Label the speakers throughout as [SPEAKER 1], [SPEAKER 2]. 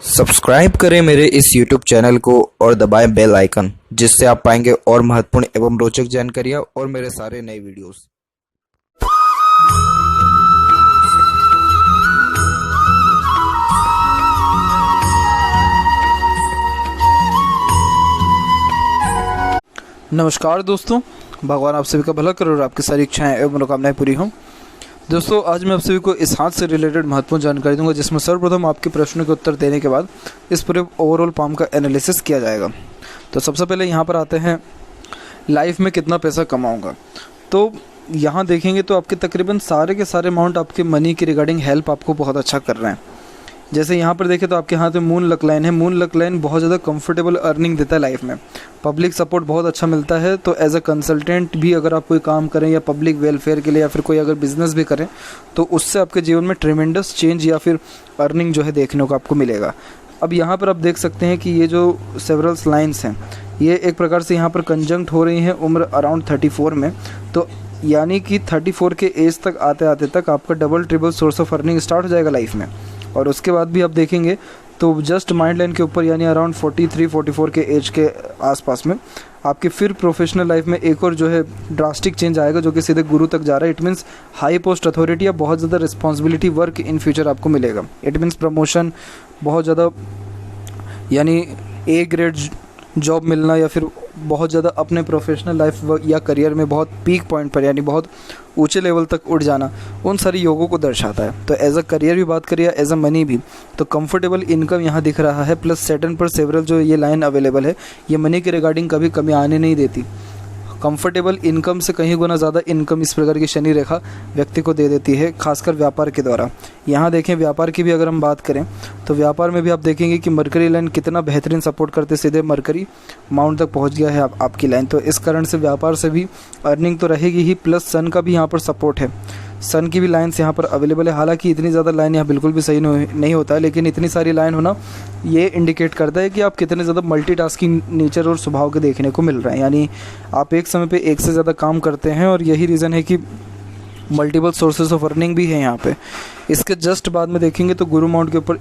[SPEAKER 1] Subscribe करें मेरे इस YouTube चैनल को और दबाएं बेल आइकन, जिससे आप पाएंगे और महत्वपूर्ण एवं रोचक जानकारियाँ और मेरे सारे नए वीडियोस।
[SPEAKER 2] नमस्कार दोस्तों, भगवान आप सभी का भला करे और आपकी सारी इच्छाएं एवं मनोकामनाएं पूरी हों। दोस्तों, आज मैं आप सभी को इस हाथ से रिलेटेड महत्वपूर्ण जानकारी दूंगा, जिसमें सर्वप्रथम आपके प्रश्नों के उत्तर देने के बाद इस पूरे ओवरऑल पाम का एनालिसिस किया जाएगा। तो सबसे पहले यहाँ पर आते हैं, लाइफ में कितना पैसा कमाऊंगा। तो यहाँ देखेंगे तो आपके तकरीबन सारे के सारे अमाउंट आपके मनी के रिगार्डिंग हेल्प आपको बहुत अच्छा कर रहे हैं। जैसे यहाँ पर देखें तो आपके हाथ में मून लक लाइन है। मून लक लाइन बहुत ज़्यादा कंफर्टेबल अर्निंग देता है लाइफ में। पब्लिक सपोर्ट बहुत अच्छा मिलता है। तो एज अ कंसल्टेंट भी अगर आप कोई काम करें या पब्लिक वेलफेयर के लिए या फिर कोई अगर बिजनेस भी करें तो उससे आपके जीवन में ट्रेमेंडस चेंज या फिर अर्निंग जो है देखने को आपको मिलेगा। अब यहाँ पर आप देख सकते हैं कि ये जो सेवरल्स लाइन्स हैं ये एक प्रकार से यहाँ पर कंजंक्ट हो रही हैं उम्र अराउंड 34 में। तो यानी कि 34 के एज तक आते आते तक आपका double triple source of earning start हो जाएगा लाइफ में। और उसके बाद भी आप देखेंगे तो जस्ट माइंड लाइन के ऊपर यानी अराउंड 43-44 के एज के आसपास में आपकी फिर प्रोफेशनल लाइफ में एक और जो है ड्रास्टिक चेंज आएगा, जो कि सीधे गुरु तक जा रहा है। It means high post authority या बहुत ज़्यादा रिस्पॉन्सिबिलिटी वर्क इन फ्यूचर आपको मिलेगा। इट मीन्स प्रमोशन, बहुत ज़्यादा यानी ए ग्रेड जॉब मिलना या फिर बहुत ज़्यादा अपने प्रोफेशनल लाइफ या करियर में बहुत पीक पॉइंट पर यानी बहुत ऊंचे लेवल तक उठ जाना, उन सारी योगों को दर्शाता है। तो एज अ करियर भी बात करिए, एज अ मनी भी, तो कंफर्टेबल इनकम यहाँ दिख रहा है। प्लस सेटन पर सेवरल जो ये लाइन अवेलेबल है, ये मनी के रिगार्डिंग कभी कमी आने नहीं देती। कंफर्टेबल इनकम से कहीं गुना ज़्यादा इनकम इस प्रकार की शनि रेखा व्यक्ति को दे देती है, खासकर व्यापार के द्वारा। यहाँ देखें व्यापार की भी अगर हम बात करें तो व्यापार में भी आप देखेंगे कि मरकरी लाइन कितना बेहतरीन सपोर्ट करते, सीधे मरकरी माउंट तक पहुँच गया है आपकी लाइन। तो इस कारण से व्यापार से भी अर्निंग तो रहेगी ही, प्लस सन का भी यहाँ पर सपोर्ट है। सन की भी लाइन्स यहाँ पर अवेलेबल है। हालांकि इतनी ज़्यादा लाइन यहाँ बिल्कुल भी सही नहीं होता है, लेकिन इतनी सारी लाइन होना ये इंडिकेट करता है कि आप कितने ज़्यादा मल्टीटास्किंग नेचर और स्वभाव के देखने को मिल रहे हैं। यानी आप एक समय पे एक से ज़्यादा काम करते हैं और यही रीज़न है कि मल्टीपल सोर्सेज ऑफ अर्निंग भी है यहाँ पे। इसके जस्ट बाद में देखेंगे तो गुरु माउंट के ऊपर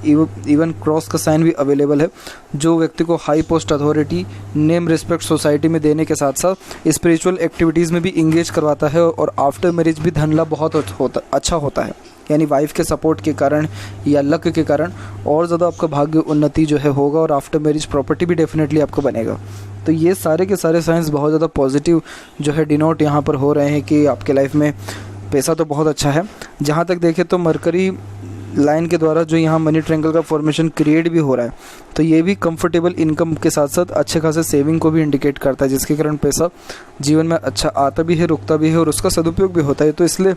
[SPEAKER 2] इवन क्रॉस का साइन भी अवेलेबल है, जो व्यक्ति को high post authority, name, respect society में देने के साथ साथ स्पिरिचुअल एक्टिविटीज़ में भी इंगेज करवाता है। और आफ्टर मैरिज भी धन लाभ बहुत अच्छा होता है। यानी वाइफ के सपोर्ट के कारण या लक के कारण और ज़्यादा आपका भाग्य उन्नति जो है होगा और आफ्टर मैरिज प्रॉपर्टी भी डेफिनेटली आपको बनेगा। तो ये सारे के सारे साइंस बहुत ज़्यादा पॉजिटिव जो है डिनोट यहाँ पर हो रहे हैं कि आपके लाइफ में पैसा तो बहुत अच्छा है। जहाँ तक देखें तो मरकरी लाइन के द्वारा जो यहाँ मनी ट्रायंगल का फॉर्मेशन क्रिएट भी हो रहा है, तो ये भी कंफर्टेबल इनकम के साथ साथ अच्छे खासे सेविंग को भी इंडिकेट करता है, जिसके कारण पैसा जीवन में अच्छा आता भी है, रुकता भी है और उसका सदुपयोग भी होता है। तो इसलिए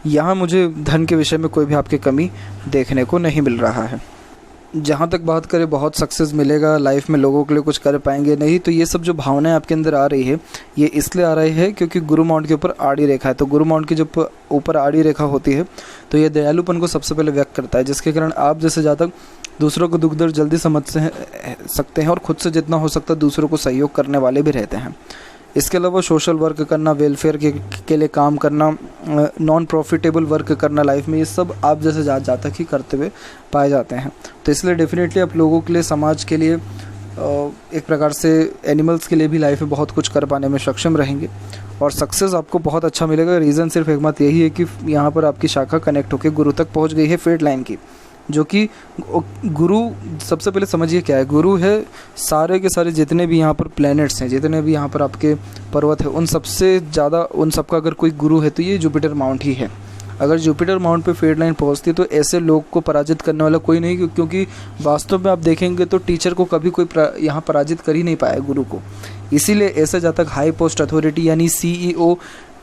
[SPEAKER 2] यहाँ मुझे धन के विषय में कोई भी आपकी कमी देखने को नहीं मिल रहा है। जहाँ तक बात करें बहुत सक्सेस मिलेगा लाइफ में, लोगों के लिए कुछ कर पाएंगे नहीं, तो ये सब जो भावनाएं आपके अंदर आ रही है ये इसलिए आ रही है क्योंकि गुरु माउंट के ऊपर आड़ी रेखा है। तो गुरु माउंट की जब ऊपर आड़ी रेखा होती है तो ये दयालुपन को सबसे पहले व्यक्त करता है, जिसके कारण आप जैसे ज़्यादा दूसरों को दुख दर्द जल्दी समझ सकते हैं और ख़ुद से जितना हो सकता है दूसरों को सहयोग करने वाले भी रहते हैं। इसके अलावा सोशल वर्क करना, वेलफेयर के लिए काम करना, नॉन प्रॉफिटेबल वर्क करना लाइफ में, ये सब आप जैसे जातक ही करते हुए पाए जाते हैं। तो इसलिए डेफिनेटली आप लोगों के लिए, समाज के लिए, एक प्रकार से एनिमल्स के लिए भी लाइफ में बहुत कुछ कर पाने में सक्षम रहेंगे और सक्सेस आपको बहुत अच्छा मिलेगा। रीज़न सिर्फ एक बात यही है कि यहाँ पर आपकी शाखा कनेक्ट होकर गुरु तक पहुँच गई है फेट लाइन की, जो कि गुरु सबसे पहले समझिए क्या है। गुरु है सारे के सारे जितने भी यहाँ पर प्लैनेट्स हैं, जितने भी यहाँ पर आपके पर्वत है, उन सबसे ज़्यादा उन सबका अगर कोई गुरु है तो ये जुपिटर माउंट ही है। अगर जुपिटर माउंट पे फेट लाइन पहुँचती है तो ऐसे लोग को पराजित करने वाला कोई नहीं, क्योंकि वास्तव में आप देखेंगे तो टीचर को कभी कोई यहाँ पराजित कर ही नहीं पाया गुरु को। इसीलिए ऐसे जातक हाई पोस्ट अथॉरिटी यानी CEO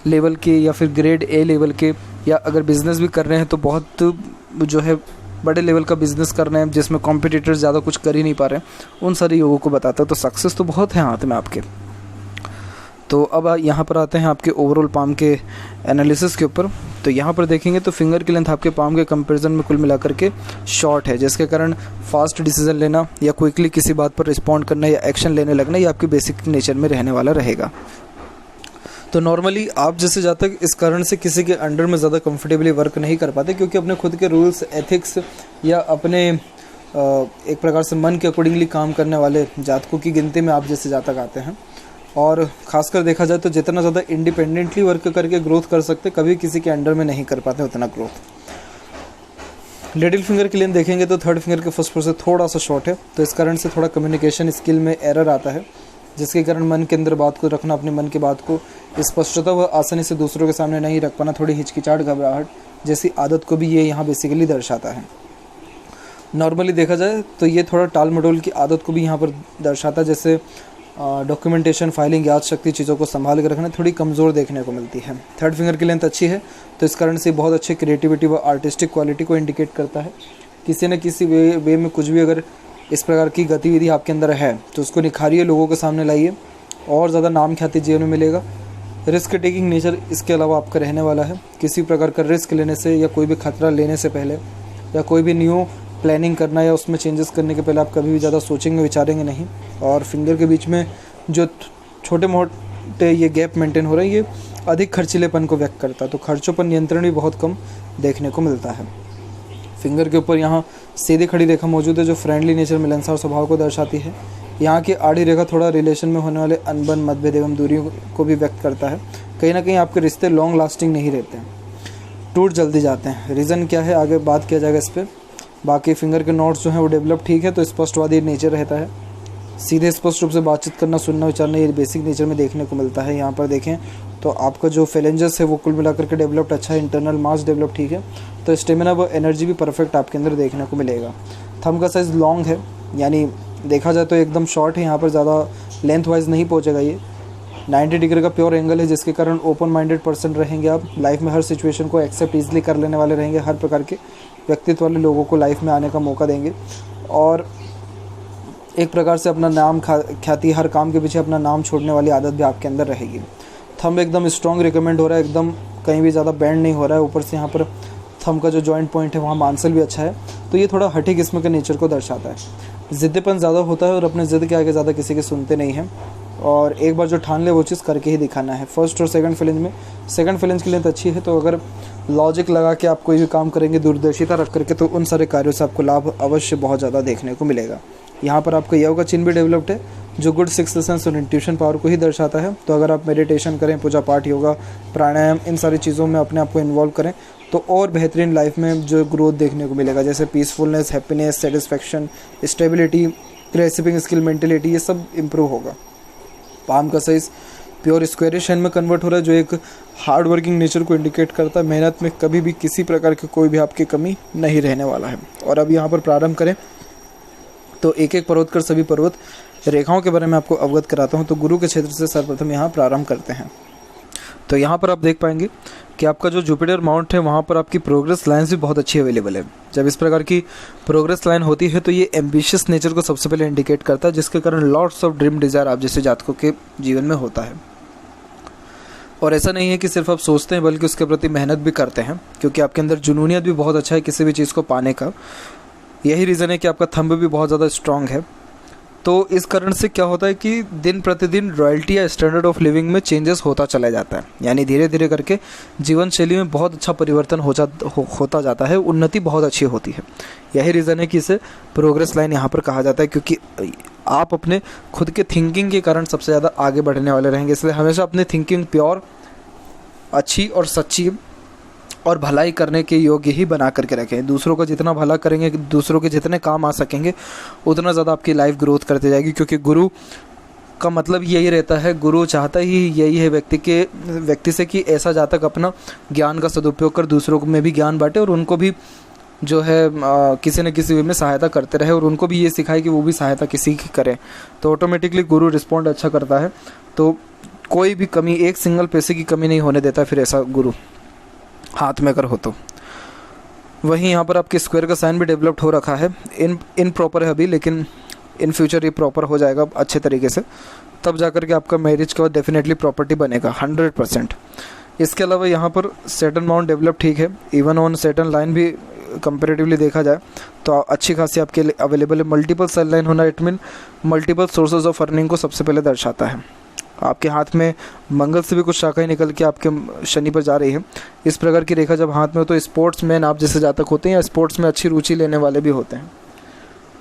[SPEAKER 2] लेवल के या फिर ग्रेड A लेवल के, या अगर बिज़नेस भी कर रहे हैं तो बहुत जो है बड़े लेवल का बिज़नेस कर रहे हैं जिसमें कॉम्पिटिटर्स ज़्यादा कुछ कर ही नहीं पा रहे हैं, उन सारे योगों को बताता है। तो सक्सेस तो बहुत है हाथ में आपके। तो अब यहाँ पर आते हैं आपके ओवरऑल पाम के एनालिसिस के ऊपर। तो यहाँ पर देखेंगे तो फिंगर की लेंथ आपके पाम के कंपैरिजन में कुल मिलाकर के शॉर्ट है, जिसके कारण फास्ट डिसीजन लेना या क्विकली किसी बात पर रिस्पॉन्ड करना या एक्शन लेने लगना ये आपकी बेसिक नेचर में रहने वाला रहेगा। तो नॉर्मली आप जैसे जातक इस कारण से किसी के अंडर में ज़्यादा कंफर्टेबली वर्क नहीं कर पाते, क्योंकि अपने खुद के रूल्स, एथिक्स या अपने एक प्रकार से मन के अकॉर्डिंगली काम करने वाले जातकों की गिनती में आप जैसे जातक आते हैं। और ख़ासकर देखा जाए तो जितना ज़्यादा इंडिपेंडेंटली वर्क करके ग्रोथ कर सकते, कभी किसी के अंडर में नहीं कर पाते उतना ग्रोथ। लिटिल फिंगर के लिए देखेंगे तो थर्ड फिंगर के फर्स्ट से थोड़ा सा शॉर्ट है, तो इस कारण से थोड़ा कम्युनिकेशन स्किल में एरर आता है, जिसके कारण मन के अंदर बात को रखना, अपने मन की बात को स्पष्टता व आसानी से दूसरों के सामने नहीं रख पाना, थोड़ी हिचकिचाहट, घबराहट जैसी आदत को भी ये यहाँ बेसिकली दर्शाता है। नॉर्मली देखा जाए तो ये थोड़ा टाल मटोल की आदत को भी यहाँ पर दर्शाता है, जैसे डॉक्यूमेंटेशन, फाइलिंग, याद शक्ति, चीज़ों को संभाल कर रखना थोड़ी कमज़ोर देखने को मिलती है। थर्ड फिंगर की लेंथ अच्छी है, तो इस कारण से बहुत अच्छी क्रिएटिविटी व आर्टिस्टिक क्वालिटी को इंडिकेट करता है। किसी न किसी वे में कुछ भी अगर इस प्रकार की गतिविधि आपके अंदर है तो उसको निखारिए, लोगों के सामने लाइए, और ज़्यादा नाम ख्याति जीवन में मिलेगा। रिस्क टेकिंग नेचर इसके अलावा आपका रहने वाला है। किसी प्रकार का रिस्क लेने से या कोई भी खतरा लेने से पहले या कोई भी न्यू प्लानिंग करना या उसमें चेंजेस करने के पहले आप कभी भी ज़्यादा सोचेंगे, विचारेंगे नहीं। और फिंगर के बीच में जो छोटे मोटे ये गैप मेंटेन हो रहा है, ये अधिक खर्चीलेपन को व्यक्त करता है, तो खर्चों पर नियंत्रण भी बहुत कम देखने को मिलता है। फिंगर के ऊपर यहाँ सीधी खड़ी रेखा मौजूद है, जो फ्रेंडली नेचर, मिलनसार स्वभाव को दर्शाती है। यहाँ की आड़ी रेखा थोड़ा रिलेशन में होने वाले अनबन, मतभेद एवं दूरियों को भी व्यक्त करता है। कहीं ना कहीं आपके रिश्ते लॉन्ग लास्टिंग नहीं रहते हैं, टूट जल्दी जाते हैं। रीज़न क्या है आगे बात किया जाएगा इस पर। बाकी फिंगर के नोट्स जो हैं वो डेवलप ठीक है, तो स्पष्टवादी नेचर रहता है। सीधे स्पष्ट रूप से बातचीत करना, सुनना, विचारना, ये बेसिक नेचर में देखने को मिलता है। यहाँ पर देखें तो आपका जो फेलेंजस है वो कुल मिलाकर के डेवलप्ड अच्छा है, इंटरनल मास डेवलप ठीक है, तो स्टेमिना व एनर्जी भी परफेक्ट आपके अंदर देखने को मिलेगा। थंब का साइज़ लॉन्ग है, यानी देखा जाए तो एकदम शॉर्ट है, यहाँ पर ज़्यादा लेंथ वाइज नहीं पहुँचेगा। ये 90 डिग्री का प्योर एंगल है, जिसके कारण ओपन माइंडेड पर्सन रहेंगे आप। लाइफ में हर सिचुएशन को एक्सेप्ट ईजिली कर लेने वाले रहेंगे, हर प्रकार के व्यक्तित्व वाले लोगों को लाइफ में आने का मौका देंगे, और एक प्रकार से अपना नाम ख्याति, हर काम के पीछे अपना नाम छोड़ने वाली आदत भी आपके अंदर रहेगी। थंब एकदम स्ट्रॉन्ग रिकमेंड हो रहा है, एकदम कहीं भी ज़्यादा बैंड नहीं हो रहा है। ऊपर से यहाँ पर थंब का जो जॉइंट पॉइंट है वहाँ मांसल भी अच्छा है, तो ये थोड़ा हठी किस्म के नेचर को दर्शाता है। ज़िद्दीपन ज़्यादा होता है और अपने ज़िद के आगे ज़्यादा किसी के सुनते नहीं हैं, और एक बार जो ठान ले वो चीज़ करके ही दिखाना है। फर्स्ट और सेकंड फ्लेंज में, सेकंड फ्लेंज की लेंथ अच्छी है, तो अगर लॉजिक लगा के आप कोई भी काम करेंगे, दूरदर्शिता रख करके, तो उन सारे कार्यों से आपको लाभ अवश्य बहुत ज़्यादा देखने को मिलेगा। यहाँ पर आपका योग का चिन्ह भी डेवलप्ड है, जो गुड सिक्स्थ सेंस और इंट्यूशन पावर को ही दर्शाता है। तो अगर आप मेडिटेशन करें, पूजा पाठ, योगा, प्राणायाम, इन सारी चीज़ों में अपने आप को इन्वॉल्व करें, तो और बेहतरीन लाइफ में जो ग्रोथ देखने को मिलेगा, जैसे peacefulness, happiness, satisfaction, stability, grasping skill, mentality, ये सब इम्प्रूव होगा। पाम का साइज़ प्योर स्क्वायरिश हैंड में कन्वर्ट हो रहा है, जो एक हार्ड वर्किंग नेचर को इंडिकेट करता है। मेहनत में कभी भी किसी प्रकार की कोई भी आपकी कमी नहीं रहने वाला है। और अब यहाँ पर प्रारंभ करें तो एक एक पर्वत कर सभी पर्वत रेखाओं के बारे में आपको अवगत कराता हूँ। तो गुरु के क्षेत्र से सर्वप्रथम यहाँ प्रारंभ करते हैं। तो यहाँ पर आप देख पाएंगे कि आपका जो जुपिटर माउंट है वहाँ पर आपकी प्रोग्रेस लाइन्स भी बहुत अच्छी अवेलेबल है। जब इस प्रकार की प्रोग्रेस लाइन होती है तो ये एम्बिशियस नेचर को सबसे पहले इंडिकेट करता है, जिसके कारण लॉट्स ऑफ ड्रीम डिज़ायर आप जैसे जातकों के जीवन में होता है। और ऐसा नहीं है कि सिर्फ आप सोचते हैं, बल्कि उसके प्रति मेहनत भी करते हैं, क्योंकि आपके अंदर जुनूनियत भी बहुत अच्छा है किसी भी चीज़ को पाने का। यही रीज़न है कि आपका थंब भी बहुत ज़्यादा स्ट्रॉन्ग है। तो इस कारण से क्या होता है कि दिन प्रतिदिन रॉयल्टी या स्टैंडर्ड ऑफ लिविंग में चेंजेस होता चला जाता है, यानी धीरे धीरे करके जीवन शैली में बहुत अच्छा परिवर्तन होता जाता है, उन्नति बहुत अच्छी होती है। यही रीज़न है कि इसे प्रोग्रेस लाइन यहाँ पर कहा जाता है, क्योंकि आप अपने खुद के थिंकिंग के कारण सबसे ज़्यादा आगे बढ़ने वाले रहेंगे। इसलिए हमेशा अपनी थिंकिंग प्योर, अच्छी और सच्ची और भलाई करने के योग्य ही बना करके रखें। दूसरों का जितना भला करेंगे, दूसरों के जितने काम आ सकेंगे, उतना ज़्यादा आपकी लाइफ ग्रोथ करते जाएगी। क्योंकि गुरु का मतलब यही रहता है, गुरु चाहता ही यही है व्यक्ति से कि ऐसा जातक अपना ज्ञान का सदुपयोग कर दूसरों में भी ज्ञान बांटे और उनको भी जो है किसी न किसी वे में सहायता करते रहे, और उनको भी ये सिखाए कि वो भी सहायता किसी की करें। तो ऑटोमेटिकली गुरु रिस्पॉन्ड अच्छा करता है। तो कोई भी कमी, एक सिंगल पैसे की कमी नहीं होने देता फिर ऐसा गुरु हाथ में अगर हो तो। वहीं यहाँ पर आपके स्क्वायर का साइन भी डेवलप्ड हो रखा है। इन प्रॉपर है अभी, लेकिन इन फ्यूचर ये प्रॉपर हो जाएगा अच्छे तरीके से, तब जाकर के आपका मैरिज का डेफिनेटली प्रॉपर्टी बनेगा 100%। इसके अलावा यहाँ पर सैटर्न माउंट डेवलप ठीक है। इवन ऑन सैटर्न लाइन भी कंपेरेटिवली देखा जाए तो अच्छी खासी आपके लिए अवेलेबल है। मल्टीपल सेल लाइन होना it mean multiple sources of earning को सबसे पहले दर्शाता है। आपके हाथ में मंगल से भी कुछ शाखाएं निकल के आपके शनि पर जा रही है। इस प्रकार की रेखा जब हाथ में हो तो स्पोर्ट्स मैन आप जैसे जातक होते हैं या स्पोर्ट्स में अच्छी रुचि लेने वाले भी होते हैं।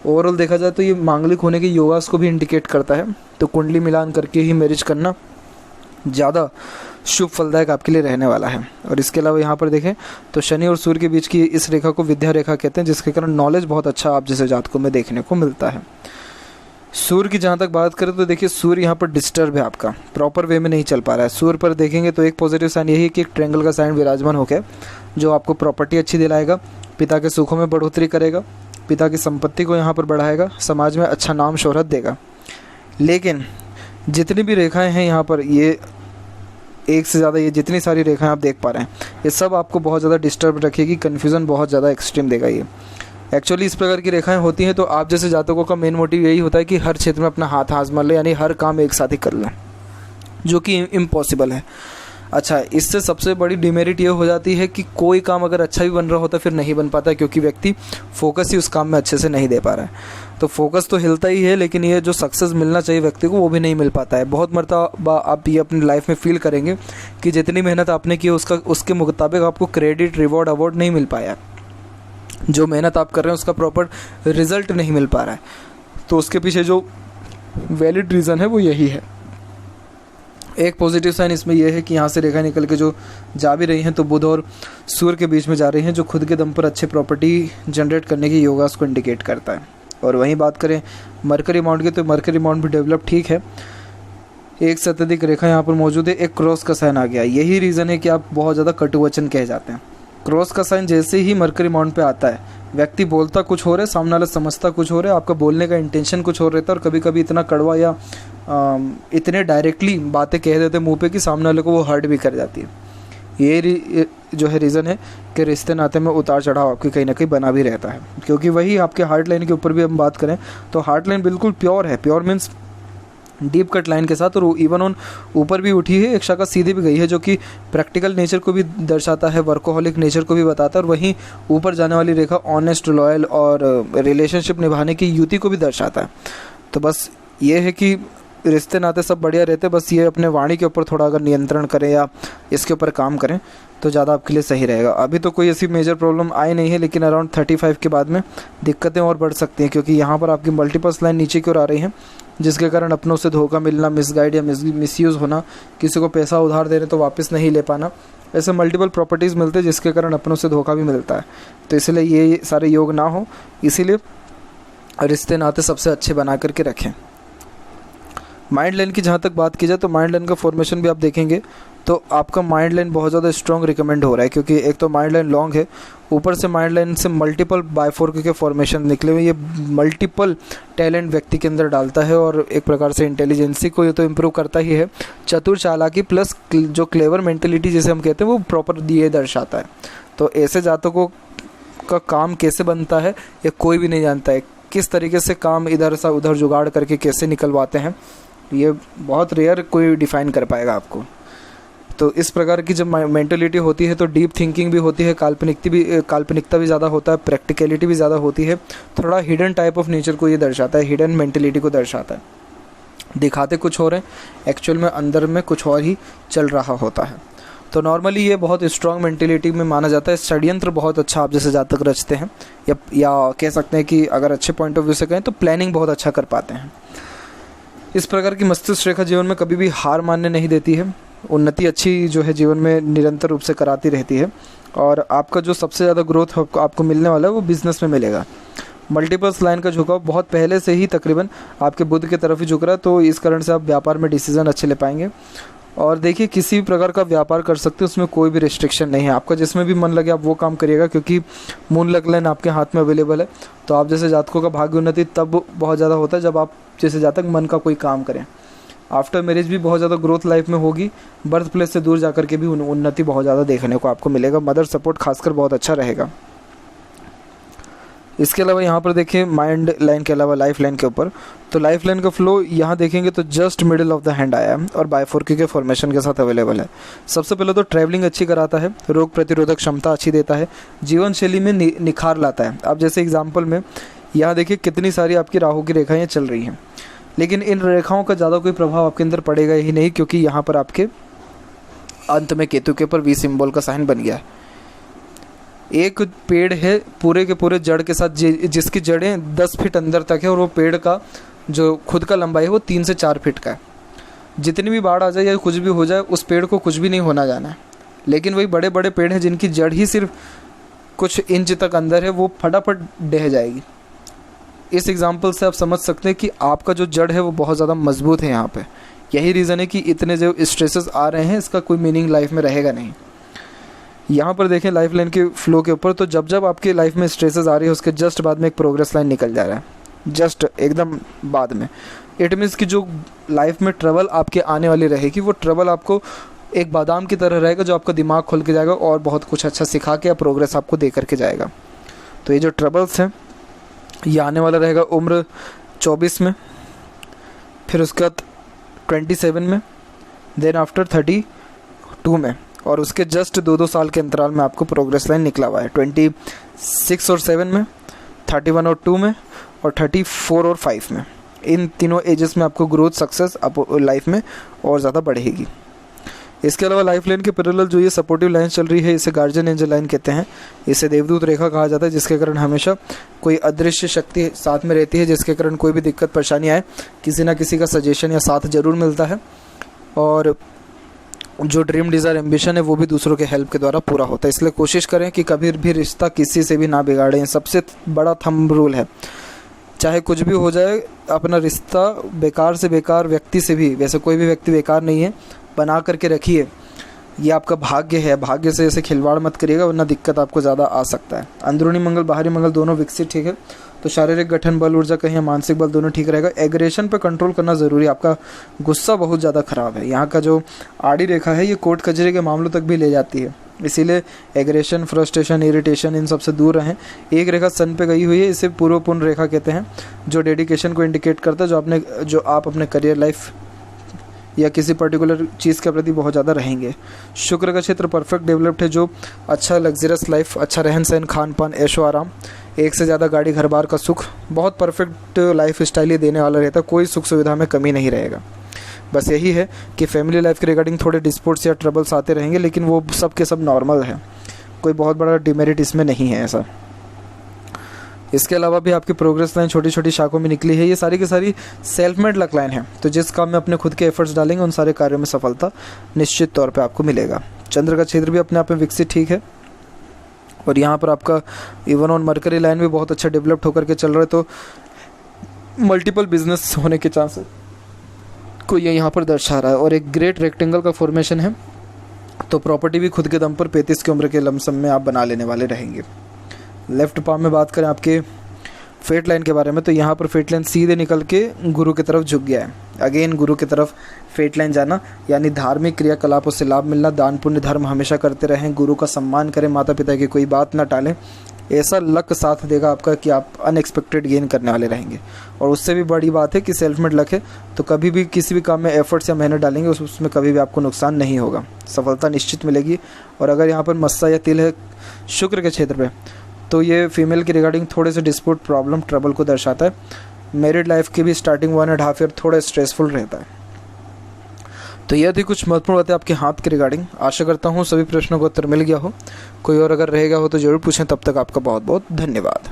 [SPEAKER 2] ओवरऑल देखा जाए तो ये मांगलिक होने के योगास को भी इंडिकेट करता है। तो कुंडली मिलान करके ही मैरिज करना ज़्यादा शुभ फलदायक आपके लिए रहने वाला है। और इसके अलावा यहाँ पर देखें तो शनि और सूर्य के बीच की इस रेखा को विद्या रेखा कहते हैं, जिसके कारण नॉलेज बहुत अच्छा आप जैसे जातकों में देखने को मिलता है। सूर्य की जहाँ तक बात करें तो देखिए सूर्य यहाँ पर डिस्टर्ब है, आपका प्रॉपर वे में नहीं चल पा रहा है। सूर्य पर देखेंगे तो एक पॉजिटिव साइन यही है कि एक ट्रायंगल का साइन विराजमान होकर जो आपको प्रॉपर्टी अच्छी दिलाएगा, पिता के सुखों में बढ़ोतरी करेगा, पिता की संपत्ति को यहाँ पर बढ़ाएगा, समाज में अच्छा नाम शोहरत देगा। लेकिन जितनी भी रेखाएं हैं यहाँ पर, ये एक से ज़्यादा, ये जितनी सारी रेखाएं आप देख पा रहे हैं, ये सब आपको बहुत ज़्यादा डिस्टर्ब रखेगी, कन्फ्यूज़न बहुत ज़्यादा एक्सट्रीम देगा। ये एक्चुअली इस प्रकार की रेखाएं होती हैं तो आप जैसे जातकों का मेन मोटिव यही होता है कि हर क्षेत्र में अपना हाथ आजमा ले, यानी हर काम एक साथ ही कर लें, जो कि इम्पॉसिबल है। अच्छा, इससे सबसे बड़ी डिमेरिट ये हो जाती है कि कोई काम अगर अच्छा भी बन रहा होता फिर नहीं बन पाता, क्योंकि व्यक्ति फोकस ही उस काम में अच्छे से नहीं दे पा रहा है। तो फोकस तो हिलता ही है, लेकिन ये जो सक्सेस मिलना चाहिए व्यक्ति को वो भी नहीं मिल पाता है। बहुत मरतबा आप ये अपनी लाइफ में फील करेंगे कि जितनी मेहनत आपने की उसके मुताबिक आपको क्रेडिट, रिवॉर्ड, अवार्ड नहीं मिल पाया। जो मेहनत आप कर रहे हैं उसका प्रॉपर रिजल्ट नहीं मिल पा रहा है। तो उसके पीछे जो वैलिड रीज़न है वो यही है। एक पॉजिटिव साइन इसमें यह है कि यहाँ से रेखा निकल के जो जा भी रही हैं तो बुध और सूर्य के बीच में जा रही हैं, जो खुद के दम पर अच्छे प्रॉपर्टी जनरेट करने की योगास को इंडिकेट करता है। और वहीं बात करें मरकरी माउंट की, तो मरकरी माउंट भी डेवलप ठीक है। एक से अत्यधिक रेखा यहाँ पर मौजूद है, एक क्रॉस का साइन आ गया। यही रीज़न है कि आप बहुत ज़्यादा कटुवचन कहे जाते हैं। क्रॉस का साइन जैसे ही मरकरी माउंट पे आता है, व्यक्ति बोलता कुछ हो रहा है, सामने वाला समझता कुछ हो रहा है, आपका बोलने का इंटेंशन कुछ और रहता है, और कभी कभी इतना कड़वा या इतने डायरेक्टली बातें कह देते मुंह पे कि सामने वाले को वो हर्ट भी कर जाती है। ये जो है रीज़न है कि रिश्ते नाते में उतार चढ़ाव आपकी कहीं ना कहीं बना भी रहता है, क्योंकि वही आपके हार्ट लाइन के ऊपर भी हम बात करें तो हार्ट लाइन बिल्कुल प्योर है। Pure means deep cut line के साथ, और इवन ऑन ऊपर भी उठी है, एक शाखा सीधी भी गई है, जो कि प्रैक्टिकल नेचर को भी दर्शाता है, वर्कोहलिक नेचर को भी बताता है। और वहीं ऊपर जाने वाली रेखा ऑनेस्ट, लॉयल और रिलेशनशिप निभाने की युति को भी दर्शाता है। तो बस ये है कि रिश्ते नाते सब बढ़िया रहते, बस ये अपने वाणी के ऊपर थोड़ा अगर नियंत्रण करें या इसके ऊपर काम करें तो ज़्यादा आपके लिए सही रहेगा। अभी तो कोई ऐसी मेजर प्रॉब्लम आई नहीं है, लेकिन अराउंड 35 के बाद में दिक्कतें और बढ़ सकती हैं, क्योंकि यहाँ पर आपकी मल्टीपल्स लाइन नीचे की ओर आ रही हैं, जिसके कारण अपनों से धोखा मिलना, मिसगाइड या मिसयूज़ होना, किसी को पैसा उधार दे रहे तो वापस नहीं ले पाना, ऐसे मल्टीपल प्रॉपर्टीज़ मिलते हैं जिसके कारण अपनों से धोखा भी मिलता है। तो इसलिए ये सारे योग ना हो, इसीलिए रिश्ते नाते सबसे अच्छे बना करके रखें। माइंड लाइन की जहाँ तक बात की जाए तो माइंड लाइन का फॉर्मेशन भी आप देखेंगे तो आपका माइंड लाइन बहुत ज़्यादा स्ट्रॉन्ग रिकमेंड हो रहा है, क्योंकि एक तो माइंड लाइन लॉन्ग है, ऊपर से माइंड लाइन से मल्टीपल बायफोर्क के फॉर्मेशन निकले हुए। ये मल्टीपल टैलेंट व्यक्ति के अंदर डालता है और एक प्रकार से इंटेलिजेंसी को ये तो इम्प्रूव करता ही है, चतुर चालाकी प्लस जो क्लेवर मेंटेलिटी जिसे हम कहते हैं वो प्रॉपर ये दर्शाता है। तो ऐसे जातकों का काम कैसे बनता है ये कोई भी नहीं जानता है, किस तरीके से काम इधर से उधर जुगाड़ करके कैसे निकलवाते हैं, ये बहुत रेयर कोई डिफ़ाइन कर पाएगा आपको। तो इस प्रकार की जब मेंटलिटी होती है तो डीप थिंकिंग भी होती है, काल्पनिकता भी ज़्यादा होता है, प्रैक्टिकलिटी भी ज़्यादा होती है, थोड़ा हिडन टाइप ऑफ नेचर को ये दर्शाता है, हिडन मेंटलिटी को दर्शाता है। दिखाते कुछ और हैं, एक्चुअल में अंदर में कुछ और ही चल रहा होता है। तो नॉर्मली ये बहुत स्ट्रॉन्ग मेंटलिटी में माना जाता है। षड्यंत्र बहुत अच्छा आप जैसे जातक रचते हैं, या कह सकते हैं कि अगर अच्छे पॉइंट ऑफ व्यू से कहें तो प्लानिंग बहुत अच्छा कर पाते हैं। इस प्रकार की मस्तिष्क रेखा जीवन में कभी भी हार मानने नहीं देती है, उन्नति अच्छी जो है जीवन में निरंतर रूप से कराती रहती है, और आपका जो सबसे ज़्यादा ग्रोथ आपको मिलने वाला है वो बिजनेस में मिलेगा। मल्टीपल्स लाइन का झुकाव बहुत पहले से ही तकरीबन आपके बुध की तरफ ही झुक रहा है, तो इस कारण से आप व्यापार में डिसीजन अच्छे ले पाएंगे। और देखिए किसी भी प्रकार का व्यापार कर सकते हैं, उसमें कोई भी रिस्ट्रिक्शन नहीं है, आपका जिसमें भी मन लगे आप वो काम करिएगा, क्योंकि मून लक लाइन आपके हाथ में अवेलेबल है। तो आप जैसे जातकों का भाग्य उन्नति तब बहुत ज़्यादा होता है जब आप जैसे जातक मन का कोई काम करें। आफ्टर मैरिज भी बहुत ज़्यादा ग्रोथ लाइफ में होगी, बर्थ प्लेस से दूर जाकर के भी उन्नति बहुत ज़्यादा देखने को आपको मिलेगा, मदर सपोर्ट खासकर बहुत अच्छा रहेगा। इसके अलावा यहाँ पर देखिए माइंड लाइन के अलावा लाइफ लाइन के ऊपर, तो लाइफ लाइन का फ्लो यहाँ देखेंगे तो just middle of the hand आया है और बायफोर्की के फॉर्मेशन के साथ अवेलेबल है। सबसे पहले तो ट्रैवलिंग अच्छी कराता है, रोग प्रतिरोधक क्षमता अच्छी देता है, जीवन शैली में निखार लाता है। अब जैसे एग्जाम्पल में यहाँ देखिए कितनी सारी आपकी राहु की रेखाएँ चल रही हैं, लेकिन इन रेखाओं का ज़्यादा कोई प्रभाव आपके अंदर पड़ेगा ही नहीं, क्योंकि यहाँ पर आपके अंत में केतु के ऊपर वी सिंबल का साइन बन गया है। एक पेड़ है पूरे के पूरे जड़ के साथ जिसकी जड़ें 10 फीट अंदर तक है और वो पेड़ का जो खुद का लंबाई है वो 3 से 4 फीट का है। जितनी भी बाढ़ आ जाए या कुछ भी हो जाए उस पेड़ को कुछ भी नहीं होना जाना है। लेकिन वही बड़े बड़े पेड़ हैं जिनकी जड़ ही सिर्फ कुछ इंच तक अंदर है, वो फटाफट ढह जाएगी। इस एग्जाम्पल से आप समझ सकते हैं कि आपका जो जड़ है वो बहुत ज़्यादा मजबूत है। यहाँ पे यही रीज़न है कि इतने जो स्ट्रेसेस आ रहे हैं इसका कोई मीनिंग लाइफ में रहेगा नहीं। यहाँ पर देखें लाइफ लाइन के फ्लो के ऊपर, तो जब जब आपकी लाइफ में स्ट्रेसेस आ रही है उसके जस्ट बाद में एक प्रोग्रेस लाइन निकल जा रहा है, जस्ट एकदम बाद में। इट मीन्स कि जो लाइफ में ट्रबल आपके आने वाली रहेगी वो ट्रबल आपको एक बादाम की तरह रहेगा जो आपका दिमाग खोल के जाएगा और बहुत कुछ अच्छा सिखा के या प्रोग्रेस आपको दे करके जाएगा। तो ये जो ट्रबल्स हैं ये आने वाला रहेगा उम्र 24 में, फिर उसके बाद 27 में, देन आफ्टर 32 में, और उसके जस्ट 2-2 साल के अंतराल में आपको प्रोग्रेस लाइन निकला हुआ है 26 और 7 में, 31 और 2 में, और 34 और 5 में। इन तीनों एजेस में आपको ग्रोथ सक्सेस आप लाइफ में और ज़्यादा बढ़ेगी। इसके अलावा लाइफ लाइन के पैरेलल जो ये सपोर्टिव लाइन चल रही है इसे गार्जियन एंजल लाइन कहते हैं। इसे देवदूत रेखा कहा जाता है, जिसके कारण हमेशा कोई अदृश्य शक्ति साथ में रहती है, जिसके कारण कोई भी दिक्कत परेशानी आए किसी ना किसी का सजेशन या साथ ज़रूर मिलता है। और जो ड्रीम डिज़ायर एम्बिशन है वो भी दूसरों के हेल्प के द्वारा पूरा होता है। इसलिए कोशिश करें कि कभी भी रिश्ता किसी से भी ना बिगाड़ें। सबसे बड़ा थंब रूल है, चाहे कुछ भी हो जाए अपना रिश्ता बेकार से बेकार व्यक्ति से भी, वैसे कोई भी व्यक्ति बेकार नहीं है, बना करके रखिए। ये आपका भाग्य है, भाग्य से ऐसे खिलवाड़ मत करिएगा वरना दिक्कत आपको ज़्यादा आ सकता है। अंदरूनी मंगल बाहरी मंगल दोनों विकसित ठीक है तो शारीरिक गठन बल ऊर्जा कहीं या मानसिक बल दोनों ठीक रहेगा। एग्रेशन पे कंट्रोल करना ज़रूरी है, आपका गुस्सा बहुत ज़्यादा ख़राब है। यहाँ का जो आड़ी रेखा है ये कोर्ट कचहरी के मामलों तक भी ले जाती है, इसीलिए एग्रेशन, फ्रस्ट्रेशन, इरिटेशन इन सब से दूर रहें। एक रेखा सन पे गई हुई है, इसे पूर्वपूर्ण रेखा कहते हैं, जो डेडिकेशन को इंडिकेट करता है, जो आप अपने करियर लाइफ या किसी पर्टिकुलर चीज़ के प्रति बहुत ज़्यादा रहेंगे। शुक्र का क्षेत्र परफेक्ट डेवलप्ड है, जो अच्छा लग्जरियस लाइफ, अच्छा रहन सहन, खान पान, ऐशो आराम, एक से ज़्यादा गाड़ी घर बार का सुख, बहुत परफेक्ट लाइफ स्टाइल ही देने वाला रहता है। कोई सुख सुविधा में कमी नहीं रहेगा। बस यही है कि फैमिली लाइफ के रिगार्डिंग थोड़े डिस्प्यूट्स या ट्रबल्स आते रहेंगे, लेकिन वो सब के सब नॉर्मल है, कोई बहुत बड़ा डिमेरिट इसमें नहीं है ऐसा। इसके अलावा भी आपकी प्रोग्रेस लाइन छोटी छोटी शाखों में निकली है। ये सारी की सारी सेल्फ मेड लक लाइन है, तो जिस काम में अपने खुद के एफर्ट्स डालेंगे उन सारे कार्यों में सफलता निश्चित तौर पे आपको मिलेगा। चंद्र का क्षेत्र भी अपने आप में विकसित ठीक है, और यहाँ पर आपका इवन ऑन मरकरी लाइन भी बहुत अच्छा डेवलप्ड होकर के चल रहा है, तो मल्टीपल बिजनेस होने के चांसेस को ये यहाँ पर दर्शा रहा है। और एक ग्रेट रेक्टेंगल का फॉर्मेशन है, तो प्रॉपर्टी भी खुद के दम पर 35 की उम्र के लमसम में आप बना लेने वाले रहेंगे। लेफ्ट पाम में बात करें आपके फेट लाइन के बारे में, तो यहाँ पर फेट लाइन सीधे निकल के गुरु की तरफ झुक गया है। अगेन गुरु की तरफ फेट लाइन जाना यानी धार्मिक क्रियाकलापों से लाभ मिलना, दान पुण्य धर्म हमेशा करते रहें, गुरु का सम्मान करें, माता पिता की कोई बात ना टालें। ऐसा लक साथ देगा आपका कि आप अनएक्सपेक्टेड गेन करने वाले रहेंगे। और उससे भी बड़ी बात है कि सेल्फ मेड लक है, तो कभी भी किसी भी काम में एफर्ट्स या मेहनत डालेंगे उसमें कभी भी आपको नुकसान नहीं होगा, सफलता निश्चित मिलेगी। और अगर यहाँ पर मस्सा या तिल है शुक्र के क्षेत्र पे, तो ये फीमेल की रिगार्डिंग थोड़े से डिस्प्यूट, प्रॉब्लम, ट्रबल को दर्शाता है। मैरिड लाइफ की भी स्टार्टिंग 1.5 ईयर थोड़ा स्ट्रेसफुल रहता है। तो यह थी कुछ महत्वपूर्ण बातें आपके हाथ के रिगार्डिंग। आशा करता हूँ सभी प्रश्नों का उत्तर मिल गया हो। कोई और अगर रहेगा हो तो ज़रूर पूछें। तब तक आपका बहुत बहुत धन्यवाद।